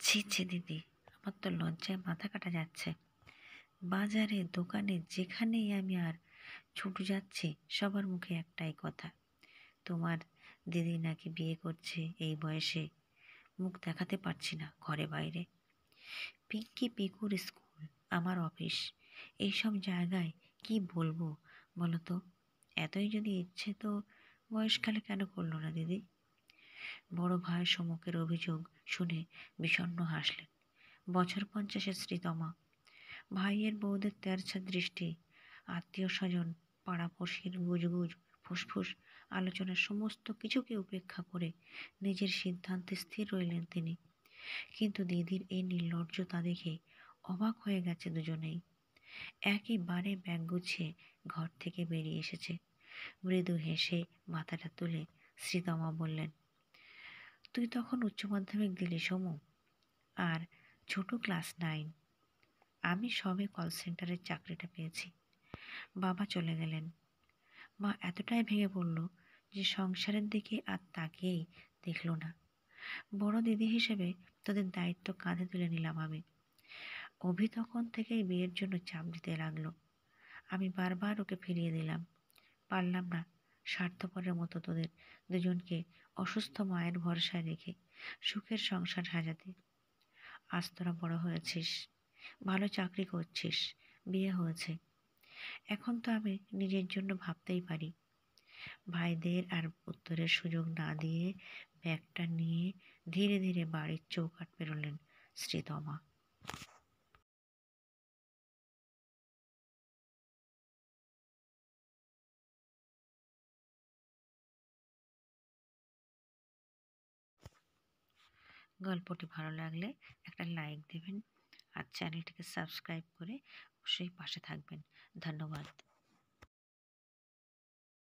ছি ছি দিদি, আমার তো লজ্জায় মাথা কাটা যাচ্ছে। বাজারে দোকানে যেখানেই আমি আর ছুটে যাচ্ছি, সবার মুখে একটাই কথা, তোমার দিদি নাকি বিয়ে করছে এই বয়সে। মুখ দেখাতে পারছি না ঘরে বাইরে। পিঙ্কি পিকুর স্কুল, আমার অফিস, এইসব জায়গায় কি বলবো বলো তো? এতই যদি ইচ্ছে তো বয়সকালে কেন করলো না দিদি? বড় ভাই সমুখের অভিযোগ শুনে বিষণ্ণ হাসলেন। বছর 50-এর শ্রীতমা, ভাইয়ের বউদের তেরছা দৃষ্টি, আত্মীয় স্বজন, পাড়াপড়শির গুজগুজ, ফুসফুস আলোচনার সমস্ত কিছুকে উপেক্ষা করে নিজের সিদ্ধান্তে স্থির রইলেন তিনি। কিন্তু দিদির এই নির্লজ্জতা দেখে অবাক হয়ে গেছে দুজনেই। একেবারে ব্যাগ গুছিয়ে ঘর থেকে বেরিয়ে এসেছে। মৃদু হেসে মাথাটা তুলে শ্রীতমা বললেন, তুই তখন উচ্চ মাধ্যমিক দিলি সমু, আর ছোট ক্লাস 9। আমি সবে কল সেন্টারের চাকরিটা পেয়েছি। বাবা চলে গেলেন। মা এতটাই ভেঙে পড়ল যে সংসারের দিকে আর তাকিয়েই দেখল না। বড় দিদি হিসেবে তাদের দায়িত্ব কাঁধে তুলে নিলাম আমি। অভি তখন থেকেই বিয়ের জন্য চাপ দিতে লাগলো। আমি বারবার ওকে ফিরিয়ে দিলাম। পারলাম না স্বার্থপরের মতো তোদের দুজনকে অসুস্থ মায়ের ভরসায় রেখে সুখের সংসার সাজাতে। আজ তোরা বড় হয়েছিস, ভালো চাকরি করছিস, বিয়ে হয়েছে, এখন তো আমি নিজের জন্য ভাবতেই পারি। ভাইদের আর উত্তরের সুযোগ না দিয়ে ব্যাগটা নিয়ে ধীরে ধীরে বাড়ির চৌকাঠ পেরোলেন শ্রীতমা। গল্পটি ভালো লাগলে একটা লাইক দেবেন আর চ্যানেলটিকে সাবস্ক্রাইব করে অবশ্যই পাশে থাকবেন। ধন্যবাদ।